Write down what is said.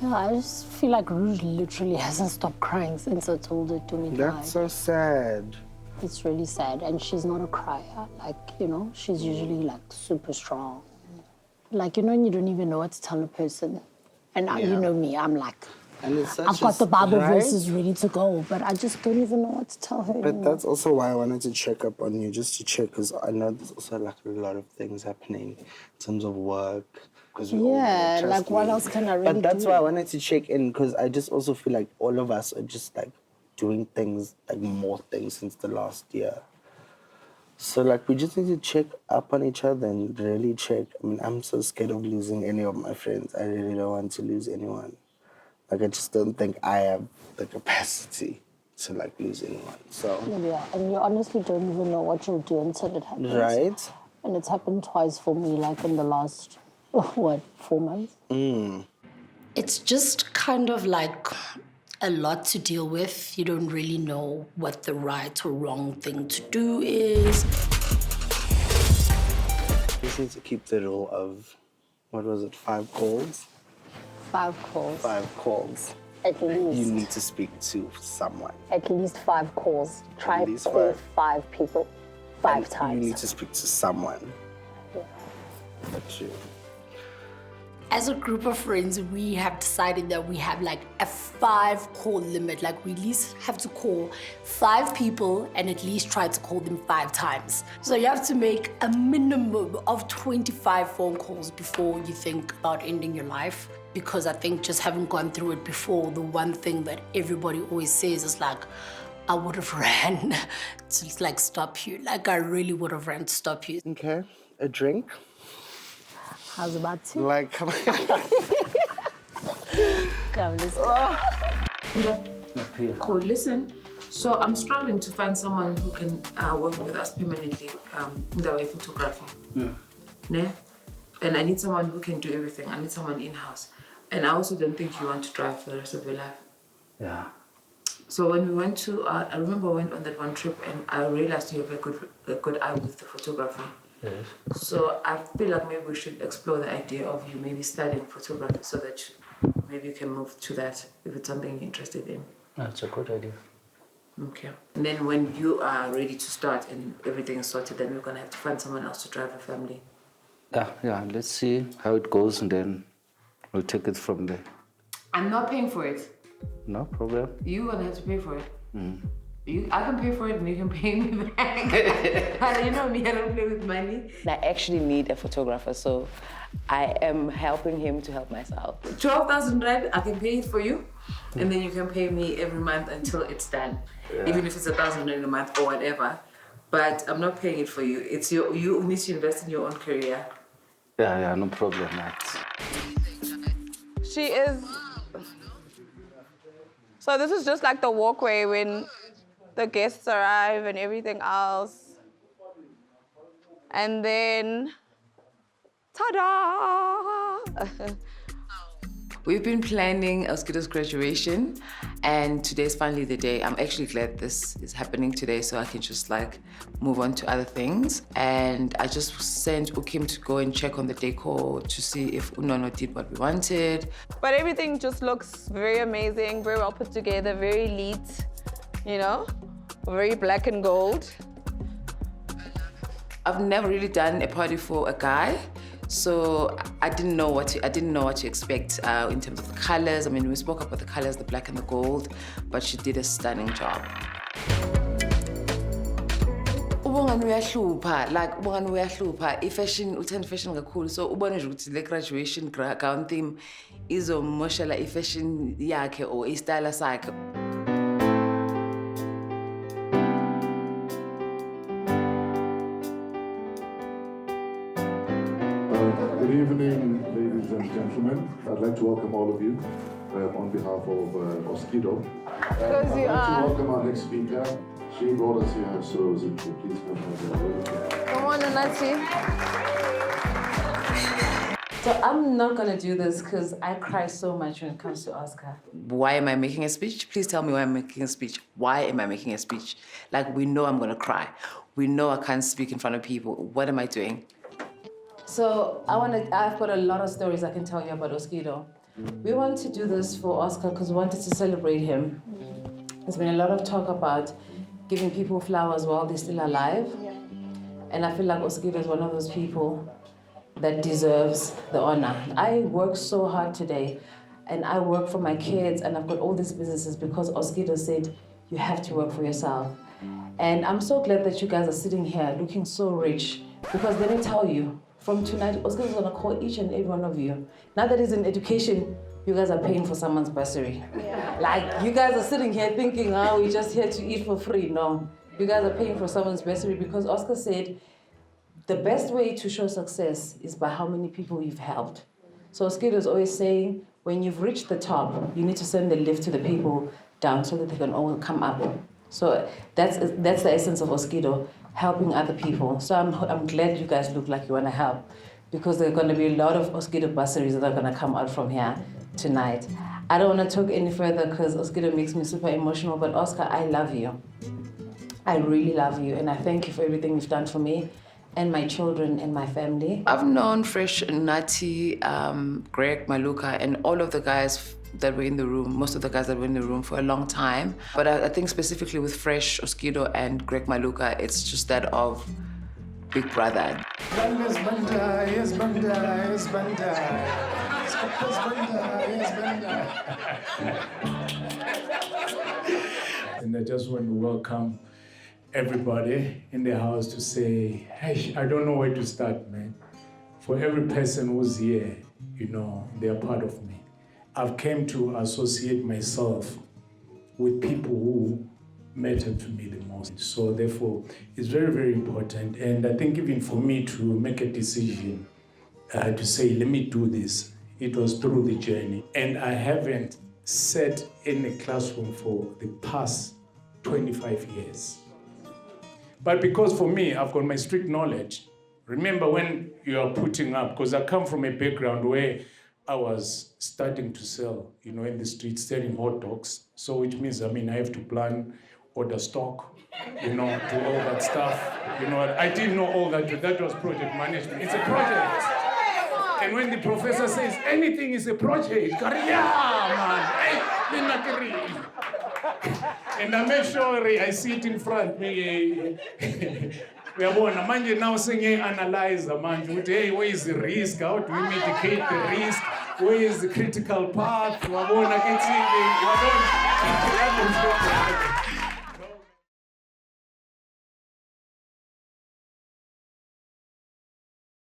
Yeah, I just feel like Rouge literally hasn't stopped crying since I told her to me. That's so sad. It's really sad, and she's not a crier. Like, you know, she's usually like super strong. Like, you know, you don't even know what to tell a person. And you know me, I'm like, And it's such I've got the Bible right? verses ready to go, but I just don't even know what to tell her. But that's also why I wanted to check up on you, just to check, because I know there's also like a lot of things happening in terms of work. Yeah, like what else can I really do? But that's why I wanted to check in, because I just also feel like all of us are just like doing things, like more things since the last year. So like we just need to check up on each other and really check. I mean, I'm so scared of losing any of my friends. I really don't want to lose anyone. Like I just don't think I have the capacity to like lose anyone. So yeah, and you honestly don't even know what you'll do until it happens. Right? And it's happened twice for me, like in the last, 4 months? It's just kind of like a lot to deal with. You don't really know what the right or wrong thing to do is. We just need to keep the rule of, what was it, 5 calls? 5 calls. 5 calls. At least. You need to speak to someone. At least 5 calls. Try At to least call 5. 5 people 5 times. You need to speak to someone. Yeah. That's you. As a group of friends, we have decided that we have like a 5 call limit. Like we at least have to call 5 people and at least try to call them 5 times. So you have to make a minimum of 25 phone calls before you think about ending your life. Because I think just having gone through it before, the one thing that everybody always says is like, I would have ran to like stop you. Like I really would have ran to stop you. Okay, a drink? How's about to? Like, come on. Come, let's go. Cool, listen. So I'm struggling to find someone who can work with us permanently in the way photography. Yeah. And I need someone who can do everything. I need someone in-house. And I also don't think you want to drive for the rest of your life. Yeah. So when we went to, I remember I went on that one trip and I realized you have a good eye with the photography. Yes. So I feel like maybe we should explore the idea of you maybe studying photography so that maybe you can move to that if it's something you're interested in. That's a good idea. Okay. And then when you are ready to start and everything is sorted, then we're going to have to find someone else to drive a family. Yeah, let's see how it goes and then we'll take it from there. I'm not paying for it. No problem. You're going to have to pay for it. I can pay for it and you can pay me back. You know me, I don't play with money. I actually need a photographer, so I am helping him to help myself. 12,000 rand, I can pay it for you, and then you can pay me every month until it's done. Yeah. Even if it's 1,000 rand a month or whatever. But I'm not paying it for you. It's you need to invest in your own career. Yeah, no problem, Max. She is... So this is just like the walkway when the guests arrive and everything else. And then, ta-da! We've been planning Oskido's graduation, and today's finally the day. I'm actually glad this is happening today so I can just like move on to other things. And I just sent Ukim to go and check on the decor to see if Unono did what we wanted. But everything just looks very amazing, very well put together, very neat, you know? Very black and gold. I've never really done a party for a guy, so I didn't know what to expect in terms of the colors. I mean, we spoke about the colors, the black and the gold, but she did a stunning job. Ubongani uyahlupha, ifashion uthanda fashion kakhulu, so ubone nje ukuthi le graduation gown theme izomoshela ifashion yakhe or istyle sakhe. Good evening, ladies and gentlemen. I'd like to welcome all of you on behalf of Oskido. I'd like to welcome our next speaker. She brought us here, so Zinhle, please come. Come on, Anati. So I'm not gonna do this because I cry so much when it comes to Oscar. Why am I making a speech? Please tell me why I'm making a speech. Why am I making a speech? Like, we know I'm gonna cry. We know I can't speak in front of people. What am I doing? So I've got a lot of stories I can tell you about Oskido. We want to do this for Oscar because we wanted to celebrate him. There's been a lot of talk about giving people flowers while they're still alive. And I feel like Oskido is one of those people that deserves the honor. I work so hard today, and I work for my kids, and I've got all these businesses because Oskido said, you have to work for yourself. And I'm so glad that you guys are sitting here looking so rich, because let me tell you, from tonight, Oskido is gonna call each and every one of you. Now that he's in education, you guys are paying for someone's bursary. Like, you guys are sitting here thinking, oh, we're just here to eat for free. No, you guys are paying for someone's bursary because Oscar said, the best way to show success is by how many people you've helped. So Oskido is always saying, when you've reached the top, you need to send the lift to the people down so that they can all come up. So that's the essence of Oskido, helping other people. So I'm glad you guys look like you want to help, because there are going to be a lot of Oskido bursaries that are going to come out from here tonight. I don't want to talk any further because Oskido makes me super emotional, but Oscar, I love you. I really love you, and I thank you for everything you've done for me and my children and my family. I've known Fresh, Nati, Greg, Maluka, and all of the guys that were in the room, most of the guys that were in the room for a long time. But I think specifically with Fresh, Oskido, and Greg Maluka, it's just that of Big Brother. Yes, Banda, yes, Banda, yes, Banda. Yes, Banda, yes, Banda. And I just want to welcome everybody in the house to say, hey, I don't know where to start, man. For every person who's here, you know, they're part of me. I've came to associate myself with people who matter to me the most. So therefore, it's very, very important. And I think even for me to make a decision to say, let me do this, it was through the journey. And I haven't sat in a classroom for the past 25 years. But because for me, I've got my strict knowledge. Remember when you are putting up, because I come from a background where I was starting to sell, you know, in the streets, selling hot dogs. So which means, I mean, I have to plan, order stock, you know, do all that stuff. You know, I didn't know all that. That was project management. It's a project. And when the professor says anything is a project, yeah, man, and I make sure I see it in front. We are born. Manje now saying analyze the man. Hey, where is the risk? How do we mitigate the risk? Where is the critical path? We are born against it.